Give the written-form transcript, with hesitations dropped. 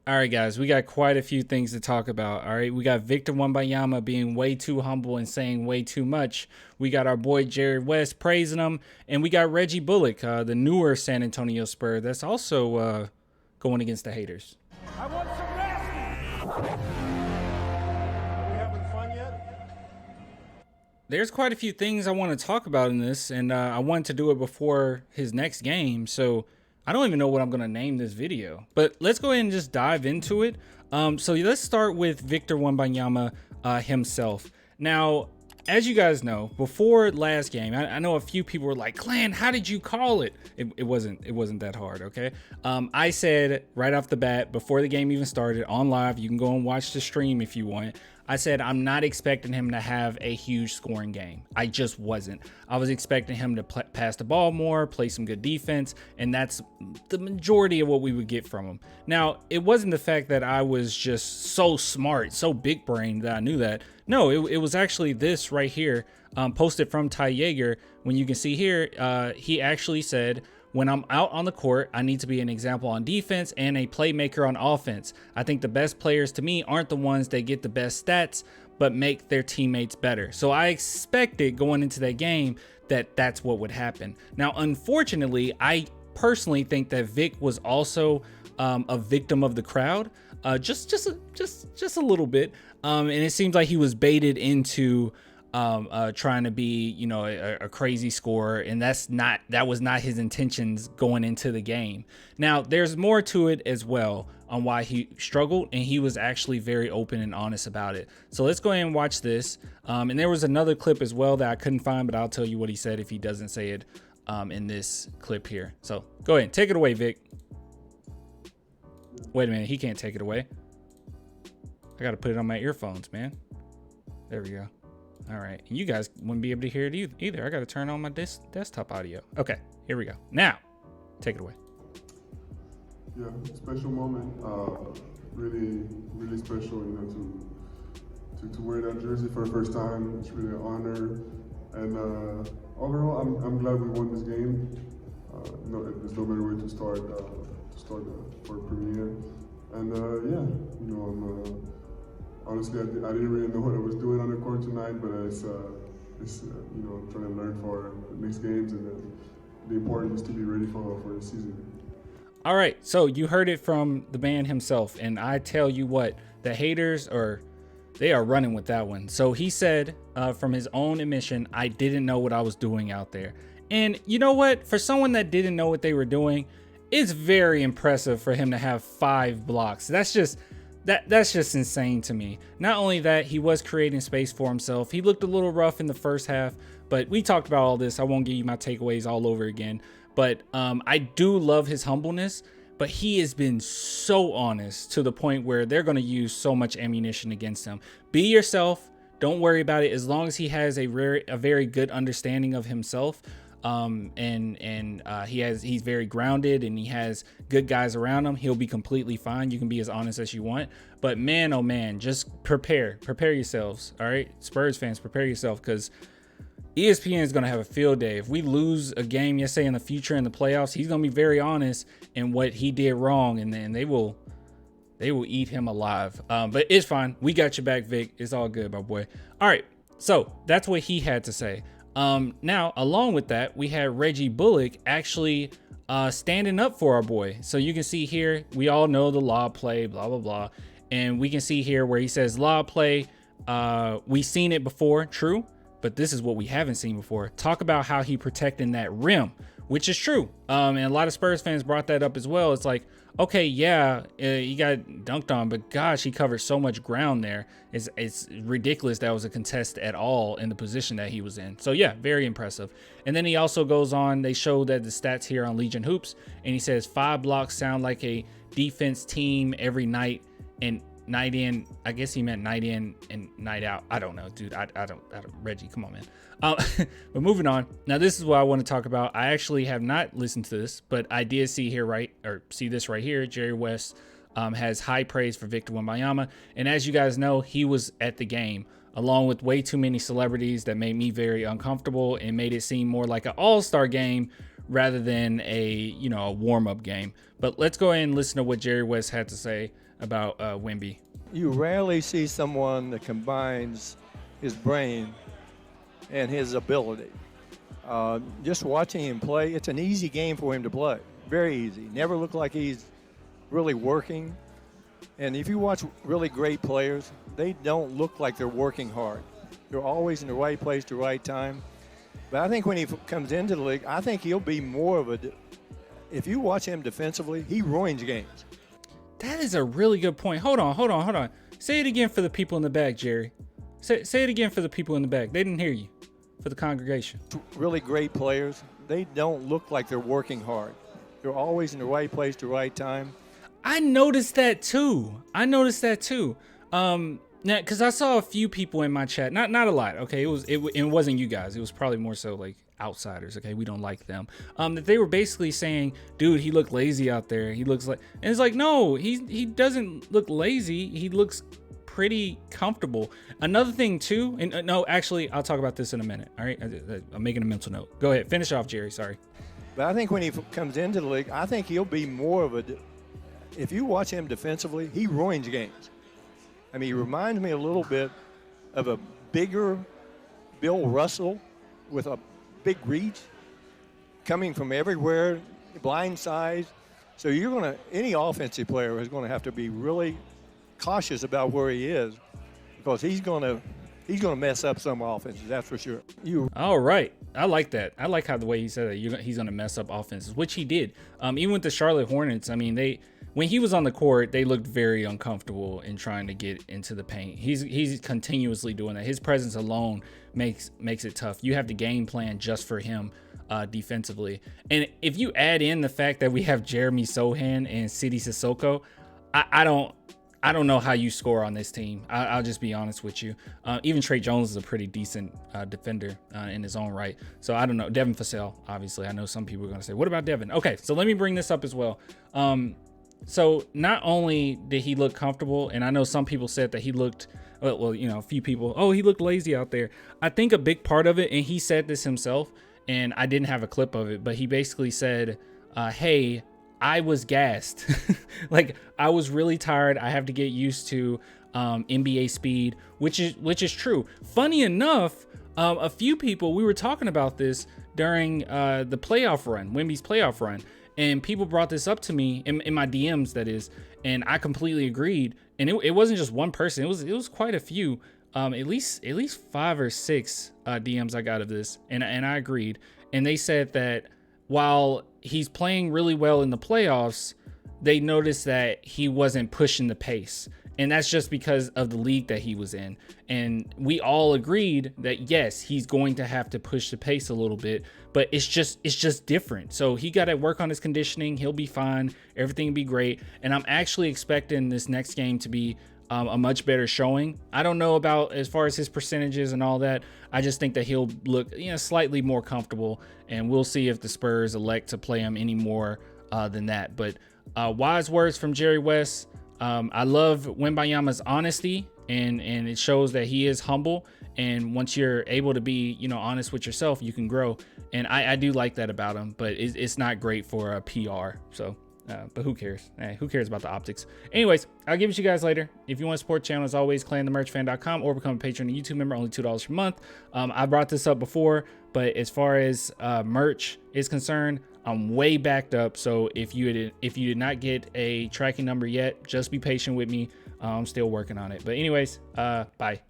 All right, guys, we got quite a few things to talk about. All right, we got Victor Wembanyama being way too humble and saying way too much. We got our boy Jerry West praising him, and we got Reggie Bullock, the newer San Antonio Spur, that's also going against the haters. I want some nasty. Are we having fun yet? There's quite a few things I want to talk about in this, and I wanted to do it before his next game, so I don't even know what I'm going to name this video. But let's go ahead and just dive into it. So let's start with Victor Wembanyama himself. Now, as you guys know, before last game, I know a few people were like, Clan, how did you call it? It wasn't that hard, okay? I said right off the bat, before the game even started, on live, you can go and watch the stream if you want. I said I'm not expecting him to have a huge scoring game. I just wasn't. I was expecting him to pass the ball more, play some good defense, and that's the majority of what we would get from him. Now, it wasn't the fact that I was just so smart, so big brained that I knew that. No, it was actually this right here, posted from Ty Yeager. When you can see here, he actually said, when I'm out on the court, I need to be an example on defense and a playmaker on offense. I think the best players to me aren't the ones that get the best stats, but make their teammates better. So I expected going into that game that that's what would happen. Now, unfortunately, I personally think that Vic was also a victim of the crowd, just a little bit. And it seems like he was baited into trying to be, you know, a crazy scorer, and that was not his intentions going into the game. Now, there's more to it as well on why he struggled, and he was actually very open and honest about it. So let's go ahead and watch this. And there was another clip as well that I couldn't find, but I'll tell you what he said if he doesn't say it in this clip here. So go ahead, take it away, Vic. Wait a minute, he can't take it away. I gotta put it on my earphones, man. There we go. All right, you guys wouldn't be able to hear it either. I got to turn on my desktop audio. Okay, here we go. Now, take it away. Yeah, special moment. Really, really special. You know, to wear that jersey for the first time. It's really an honor. And overall, I'm glad we won this game. No, there's no better way to start for premiere. And yeah, you know, honestly, I didn't really know what I was doing on the court tonight, but it's you know, trying to learn for the next games and the importance to be ready for the season. All right, so you heard it from the man himself, and I tell you what, the haters they are running with that one. So he said from his own admission, I didn't know what I was doing out there. And you know what? For someone that didn't know what they were doing, it's very impressive for him to have 5 blocks. That's just insane to me. Not only that, he was creating space for himself. He looked a little rough in the first half, but we talked about all this. I won't give you my takeaways all over again. But I do love his humbleness, but he has been so honest to the point where they're going to use so much ammunition against him. Be yourself. Don't worry about it. As long as he has a very good understanding of himself, he's very grounded and he has good guys around him, he'll be completely fine. You can be as honest as you want, but man, oh man, just prepare yourselves. All right, Spurs fans, prepare yourself, because ESPN is going to have a field day. If we lose a game, let's say in the future in the playoffs, he's going to be very honest in what he did wrong, and then they will eat him alive. But it's fine. We got your back, Vic. It's all good, my boy. All right, so that's what he had to say. Now, along with that, we had Reggie Bullock actually standing up for our boy. So you can see here, we all know the lob play, blah, blah, blah. And we can see here where he says lob play. We've seen it before, true, but this is what we haven't seen before. Talk about how he protecting that rim, which is true. And a lot of Spurs fans brought that up as well. It's like, okay, yeah, he got dunked on, but gosh, he covered so much ground there. It's ridiculous that was a contest at all in the position that he was in. So yeah, very impressive. And then he also goes on, they show that the stats here on Legion Hoops, and he says 5 blocks sound like a defense team every night, and night in, I guess he meant night in and night out. I don't know, dude. I don't, Reggie, come on, man. But moving on. Now, this is what I want to talk about. I actually have not listened to this, but I did see this right here. Jerry West has high praise for Victor Wembanyama. And as you guys know, he was at the game along with way too many celebrities that made me very uncomfortable and made it seem more like an all-star game rather than a warm-up game. But let's go ahead and listen to what Jerry West had to say about Wemby. You rarely see someone that combines his brain and his ability. Just watching him play, it's an easy game for him to play. Very easy. Never look like he's really working. And if you watch really great players, they don't look like they're working hard. They're always in the right place, the right time. But I think when he comes into the league, I think he'll be more of a. If you watch him defensively, he ruins games. That is a really good point. Hold on. Say it again for the people in the back, Jerry. Say it again for the people in the back. They didn't hear you. For the congregation. Really great players, they don't look like they're working hard. They're always in the right place, the right time. I noticed that too. Now, because I saw a few people in my chat, not a lot. Okay, it wasn't you guys. It was probably more so like outsiders. Okay, we don't like them. That they were basically saying, dude, he looked lazy out there. He looks like, and it's like, no, he doesn't look lazy. He looks pretty comfortable. Another thing too, and no, actually, I'll talk about this in a minute. All right, I'm making a mental note. Go ahead, finish off, Jerry. Sorry. But I think when he comes into the league, I think he'll be more of a. If you watch him defensively, he ruins games. I mean, he reminds me a little bit of a bigger Bill Russell with a big reach, coming from everywhere, blind sides. So any offensive player is going to have to be really cautious about where he is, because he's gonna mess up some offenses, that's for sure. All right, I like that. I like how the way he said that he's gonna mess up offenses, which he did. Even with the Charlotte Hornets, I mean, when he was on the court, they looked very uncomfortable in trying to get into the paint. He's continuously doing that. His presence alone makes it tough. You have to game plan just for him defensively, and if you add in the fact that we have Jeremy Sohan and Sidi Sissoko, I don't know how you score on this team. I'll just be honest with you. Even Trey Jones is a pretty decent defender in his own right. So I don't know. Devin Vassell, obviously. I know some people are going to say, what about Devin? Okay, so let me bring this up as well. So not only did he look comfortable, and I know some people said that he looked, well, a few people, oh, he looked lazy out there. I think a big part of it, and he said this himself, and I didn't have a clip of it, but he basically said, hey, I was gassed. Like, I was really tired. I have to get used to NBA speed, which is true. Funny enough, a few people, we were talking about this during the playoff run, Wemby's playoff run, and people brought this up to me in my DMs, that is, and I completely agreed. And it wasn't just one person; it was quite a few, at least 5 or 6 DMs I got of this, and I agreed. And they said that while he's playing really well in the playoffs, they noticed that he wasn't pushing the pace. And that's just because of the league that he was in. And we all agreed that, yes, he's going to have to push the pace a little bit, but it's just different. So he got to work on his conditioning. He'll be fine. Everything will be great. And I'm actually expecting this next game to be a much better showing. I don't know about as far as his percentages and all that. I just think that he'll look slightly more comfortable, and we'll see if the Spurs elect to play him any more than that. But wise words from Jerry West. I love Wembanyama's honesty, and it shows that he is humble. And once you're able to be honest with yourself, you can grow. And I do like that about him, but it's not great for a PR. So but who cares? Who cares about the optics? Anyways, I'll give it to you guys later. If you want to support the channel, as always, clanthemerchfan.com, or become a patron and YouTube member, only $2 per month. I brought this up before, but as far as merch is concerned, I'm way backed up. So if you did not get a tracking number yet, just be patient with me. I'm still working on it. But anyways, bye.